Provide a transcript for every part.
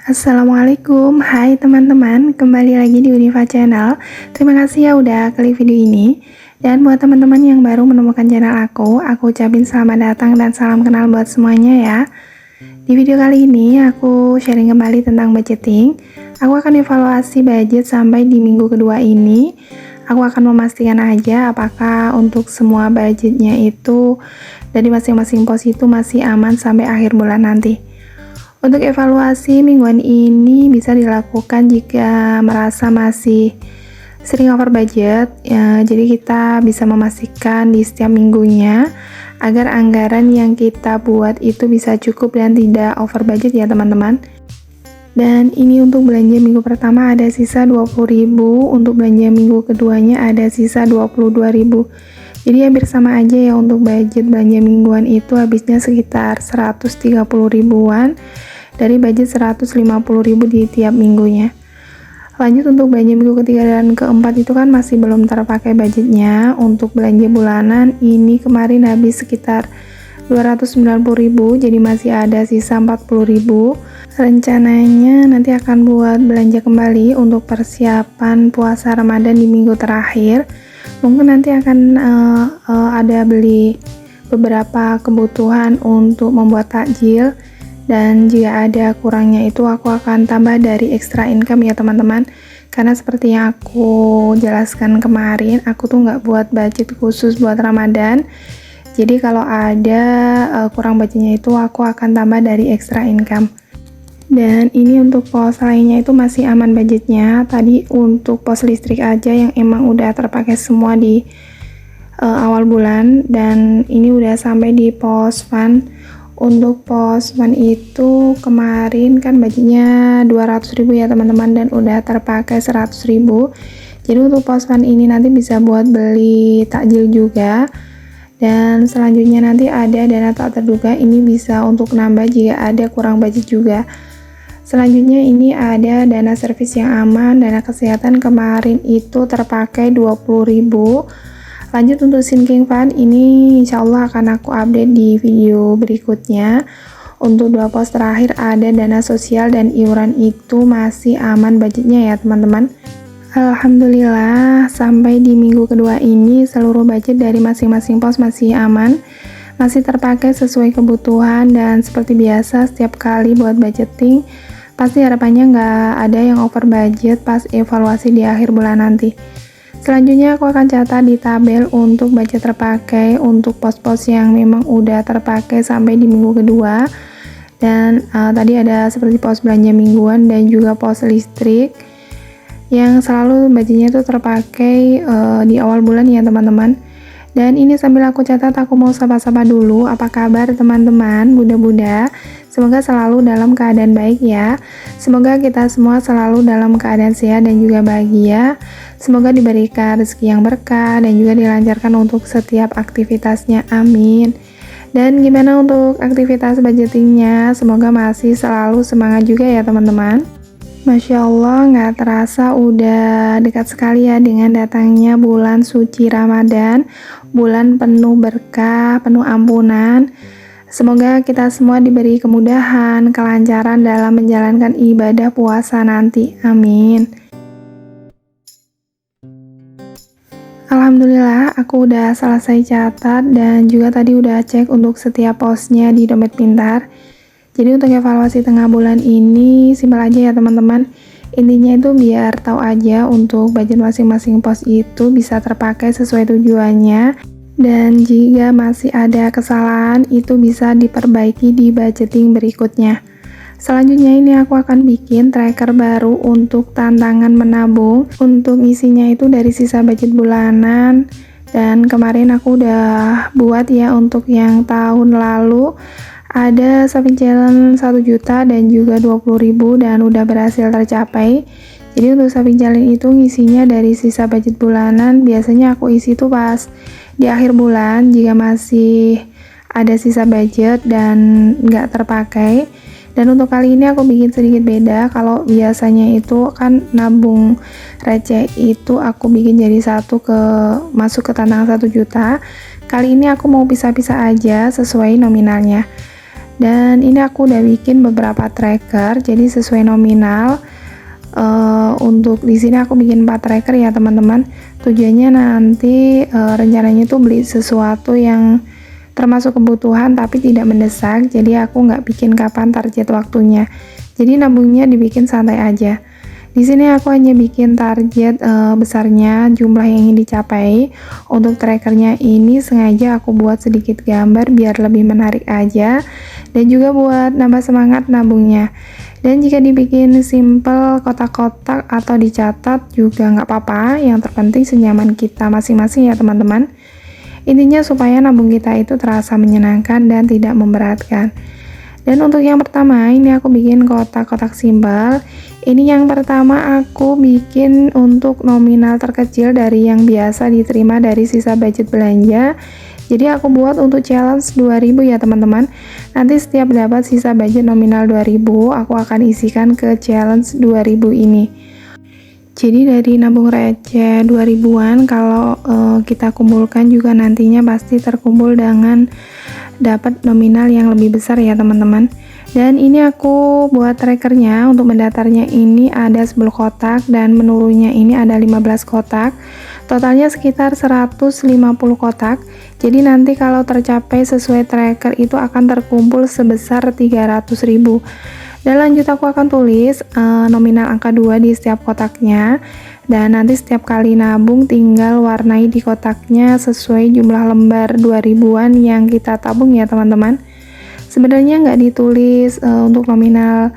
Assalamualaikum, hai teman-teman, kembali lagi di Unifa Channel. Terima kasih ya udah klik video ini. Dan buat teman-teman yang baru menemukan channel aku ucapin selamat datang dan salam kenal buat semuanya ya. Di video kali ini aku sharing kembali tentang budgeting. Aku akan evaluasi budget sampai di minggu kedua ini. Aku akan memastikan aja apakah untuk semua budgetnya itu dari masing-masing pos itu masih aman sampai akhir bulan nanti. Untuk evaluasi mingguan ini bisa dilakukan jika merasa masih sering over budget ya, jadi kita bisa memastikan di setiap minggunya agar anggaran yang kita buat itu bisa cukup dan tidak over budget ya teman-teman. Dan ini untuk belanja minggu pertama ada sisa 20.000, untuk belanja minggu keduanya ada sisa 22.000. Jadi hampir sama aja ya, untuk budget belanja mingguan itu habisnya sekitar 130 ribuan dari budget 150.000 di tiap minggunya. Lanjut untuk belanja minggu ketiga dan keempat itu kan masih belum terpakai budgetnya. Untuk belanja bulanan ini kemarin habis sekitar 290.000, jadi masih ada sisa 40.000. Rencananya nanti akan buat belanja kembali untuk persiapan puasa Ramadan di minggu terakhir. Mungkin nanti akan ada beli beberapa kebutuhan untuk membuat takjil, dan jika ada kurangnya itu aku akan tambah dari extra income ya teman-teman. Karena seperti yang aku jelaskan kemarin, aku tuh nggak buat budget khusus buat Ramadan. Jadi kalau ada kurang budgetnya itu aku akan tambah dari extra income. Dan ini untuk pos lainnya itu masih aman budgetnya. Tadi untuk pos listrik aja yang emang udah terpakai semua di awal bulan, dan ini udah sampai di pos fund. Untuk pos fund itu kemarin kan budgetnya 200.000 ya teman-teman, dan udah terpakai 100.000. Jadi untuk pos fund ini nanti bisa buat beli takjil juga. Dan selanjutnya nanti ada dana tak terduga, ini bisa untuk nambah jika ada kurang budget juga. Selanjutnya ini ada dana servis yang aman, dana kesehatan kemarin itu terpakai 20.000. Lanjut untuk sinking fund ini insya Allah akan aku update di video berikutnya. Untuk dua pos terakhir ada dana sosial dan iuran itu masih aman budgetnya ya teman-teman. Alhamdulillah sampai di minggu kedua ini seluruh budget dari masing-masing pos masih aman, masih terpakai sesuai kebutuhan. Dan seperti biasa setiap kali buat budgeting pasti harapannya nggak ada yang over budget pas evaluasi di akhir bulan nanti. Selanjutnya aku akan catat di tabel untuk budget terpakai untuk pos-pos yang memang udah terpakai sampai di minggu kedua. Dan tadi ada seperti pos belanja mingguan dan juga pos listrik yang selalu budgetnya itu terpakai di awal bulan ya teman-teman. Dan ini sambil aku catat, aku mau sapa-sapa dulu. Apa kabar teman-teman, bunda-bunda? Semoga selalu dalam keadaan baik ya. Semoga kita semua selalu dalam keadaan sehat dan juga bahagia. Semoga diberikan rezeki yang berkah dan juga dilancarkan untuk setiap aktivitasnya, amin. Dan gimana untuk aktivitas budgetingnya? Semoga masih selalu semangat juga ya teman-teman. Masya Allah, nggak terasa udah dekat sekali ya dengan datangnya bulan suci Ramadan, bulan penuh berkah, penuh ampunan. Semoga kita semua diberi kemudahan, kelancaran dalam menjalankan ibadah puasa nanti, amin. Alhamdulillah aku udah selesai catat dan juga tadi udah cek untuk setiap posnya di dompet pintar. Jadi untuk evaluasi tengah bulan ini simpel aja ya teman-teman. Intinya itu biar tahu aja untuk budget masing-masing pos itu bisa terpakai sesuai tujuannya. Dan jika masih ada kesalahan itu bisa diperbaiki di budgeting berikutnya. Selanjutnya ini aku akan bikin tracker baru untuk tantangan menabung. Untuk isinya itu dari sisa budget bulanan. Dan kemarin aku udah buat ya untuk yang tahun lalu. Ada saving challenge 1 juta dan juga 20.000 dan udah berhasil tercapai. Jadi untuk saving challenge itu ngisinya dari sisa budget bulanan. Biasanya aku isi tuh pas di akhir bulan jika masih ada sisa budget dan nggak terpakai. Dan untuk kali ini aku bikin sedikit beda. Kalau biasanya itu kan nabung receh itu aku bikin jadi masuk ke tantangan 1 juta. Kali ini aku mau pisah-pisah aja sesuai nominalnya. Dan ini aku udah bikin beberapa tracker, jadi sesuai nominal. Untuk di sini aku bikin 4 tracker ya teman-teman. Tujuannya nanti rencananya tuh beli sesuatu yang termasuk kebutuhan tapi tidak mendesak. Jadi aku nggak bikin kapan target waktunya. Jadi nabungnya dibikin santai aja. Di sini aku hanya bikin target besarnya, jumlah yang ingin dicapai. Untuk trackernya ini sengaja aku buat sedikit gambar biar lebih menarik aja, dan juga buat nambah semangat nabungnya. Dan jika dibikin simple kotak-kotak atau dicatat juga nggak apa-apa, yang terpenting senyaman kita masing-masing ya teman-teman. Intinya supaya nabung kita itu terasa menyenangkan dan tidak memberatkan. Dan untuk yang pertama ini aku bikin kotak-kotak simpel. Ini yang pertama aku bikin untuk nominal terkecil dari yang biasa diterima dari sisa budget belanja. Jadi aku buat untuk challenge 2000 ya teman-teman. Nanti setiap dapat sisa budget nominal 2000, aku akan isikan ke challenge 2000 ini. Jadi dari nabung receh 2000-an kalau kita kumpulkan juga nantinya pasti terkumpul dengan dapat nominal yang lebih besar ya teman-teman. Dan ini aku buat trackernya. Untuk mendatarnya ini ada 10 kotak dan menurunnya ini ada 15 kotak. Totalnya sekitar 150 kotak. Jadi nanti kalau tercapai sesuai tracker itu akan terkumpul sebesar 300.000. Dan lanjut aku akan tulis nominal angka 2 di setiap kotaknya. Dan nanti setiap kali nabung tinggal warnai di kotaknya sesuai jumlah lembar 2000-an yang kita tabung ya teman-teman. Sebenarnya nggak ditulis untuk nominal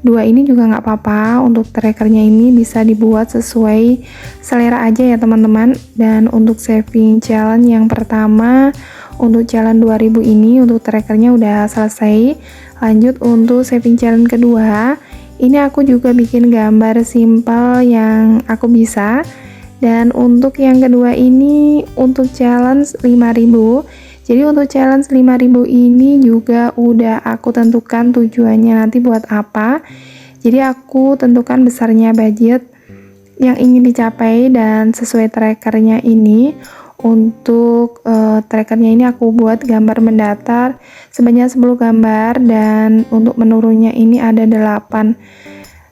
2 ini juga nggak apa-apa. Untuk trackernya ini bisa dibuat sesuai selera aja ya teman-teman. Dan untuk saving challenge yang pertama, untuk challenge 2000 ini untuk trackernya udah selesai. Lanjut untuk saving challenge kedua, ini aku juga bikin gambar simple yang aku bisa. Dan untuk yang kedua ini untuk challenge 5000. Jadi untuk challenge 5000 ini juga udah aku tentukan tujuannya nanti buat apa. Jadi aku tentukan besarnya budget yang ingin dicapai dan sesuai trackernya ini. Untuk trackernya ini aku buat gambar mendatar sebanyak 10 gambar, dan untuk menurunnya ini ada 8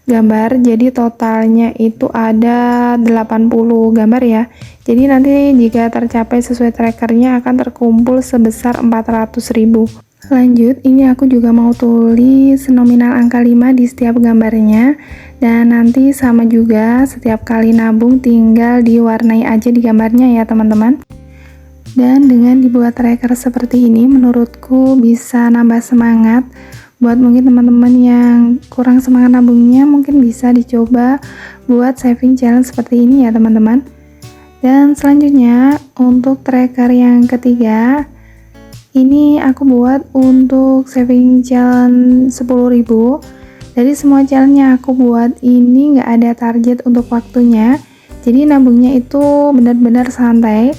gambar. Jadi totalnya itu ada 80 gambar ya. Jadi nanti jika tercapai sesuai trackernya akan terkumpul sebesar 400.000. Lanjut, ini aku juga mau tulis nominal angka 5 di setiap gambarnya. Dan nanti sama juga setiap kali nabung tinggal diwarnai aja di gambarnya ya teman-teman. Dan dengan dibuat tracker seperti ini menurutku bisa nambah semangat. Buat mungkin teman-teman yang kurang semangat nabungnya, mungkin bisa dicoba buat saving challenge seperti ini ya teman-teman. Dan selanjutnya untuk tracker yang ketiga, ini aku buat untuk saving challenge 10.000. Dari semua challenge yang aku buat ini nggak ada target untuk waktunya. Jadi nabungnya itu benar-benar santai.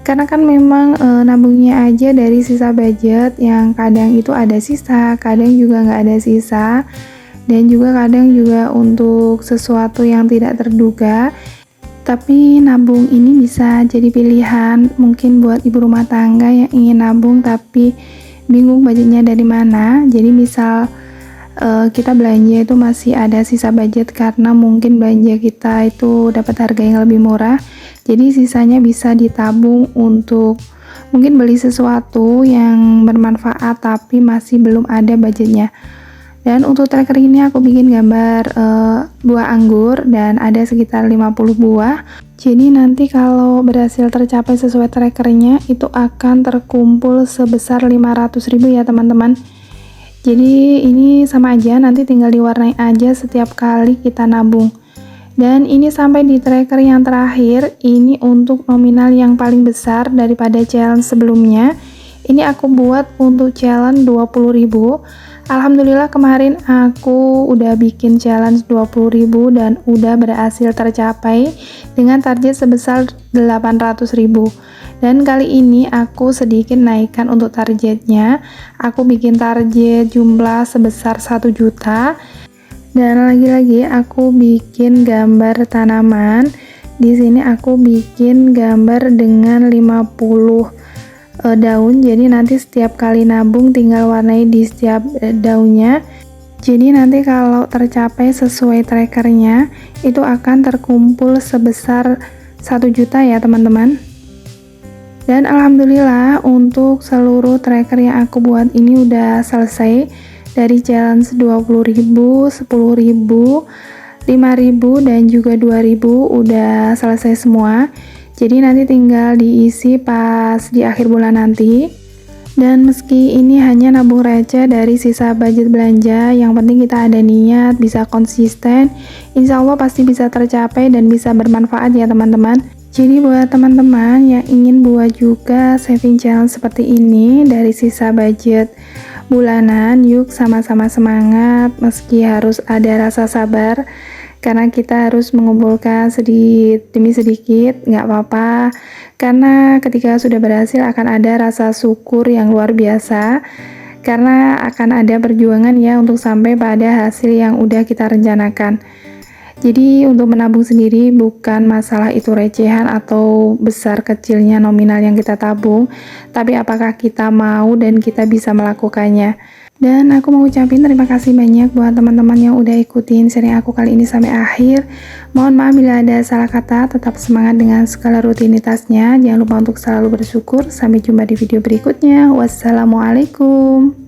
Karena kan memang nabungnya aja dari sisa budget yang kadang itu ada sisa, kadang juga nggak ada sisa. Dan juga kadang juga untuk sesuatu yang tidak terduga. Tapi nabung ini bisa jadi pilihan mungkin buat ibu rumah tangga yang ingin nabung tapi bingung budgetnya dari mana. Jadi misal kita belanja itu masih ada sisa budget karena mungkin belanja kita itu dapat harga yang lebih murah, jadi sisanya bisa ditabung untuk mungkin beli sesuatu yang bermanfaat tapi masih belum ada budgetnya. Dan untuk tracker ini aku bikin gambar buah anggur dan ada sekitar 50 buah. Jadi nanti kalau berhasil tercapai sesuai trackernya itu akan terkumpul sebesar 500.000 ya teman-teman. Jadi ini sama aja, nanti tinggal diwarnai aja setiap kali kita nabung. Dan ini sampai di tracker yang terakhir, ini untuk nominal yang paling besar daripada challenge sebelumnya. Ini aku buat untuk challenge 20.000. Alhamdulillah kemarin aku udah bikin challenge 20.000 dan udah berhasil tercapai dengan target sebesar 800.000. Dan kali ini aku sedikit naikkan untuk targetnya. Aku bikin target jumlah sebesar 1 juta. Dan lagi-lagi aku bikin gambar tanaman. Di sini aku bikin gambar dengan 50 daun, jadi nanti setiap kali nabung tinggal warnai di setiap daunnya. Jadi nanti kalau tercapai sesuai trackernya itu akan terkumpul sebesar 1 juta ya teman-teman. Dan alhamdulillah untuk seluruh tracker yang aku buat ini udah selesai, dari challenge 20.000, 10.000, 5.000 dan juga 2.000 udah selesai semua. Jadi nanti tinggal diisi pas di akhir bulan nanti. Dan meski ini hanya nabung receh dari sisa budget belanja, yang penting kita ada niat, bisa konsisten, insya Allah pasti bisa tercapai dan bisa bermanfaat ya teman-teman. Jadi buat teman-teman yang ingin buat juga saving challenge seperti ini dari sisa budget bulanan, yuk sama-sama semangat meski harus ada rasa sabar. Karena kita harus mengumpulkan sedikit demi sedikit, nggak apa-apa. Karena ketika sudah berhasil akan ada rasa syukur yang luar biasa. Karena akan ada perjuangan ya untuk sampai pada hasil yang udah kita rencanakan. Jadi untuk menabung sendiri bukan masalah itu recehan atau besar kecilnya nominal yang kita tabung, tapi apakah kita mau dan kita bisa melakukannya. Dan aku mau ucapin terima kasih banyak buat teman-teman yang udah ikutin sharing aku kali ini sampai akhir. Mohon maaf bila ada salah kata, tetap semangat dengan segala rutinitasnya. Jangan lupa untuk selalu bersyukur. Sampai jumpa di video berikutnya. Wassalamualaikum.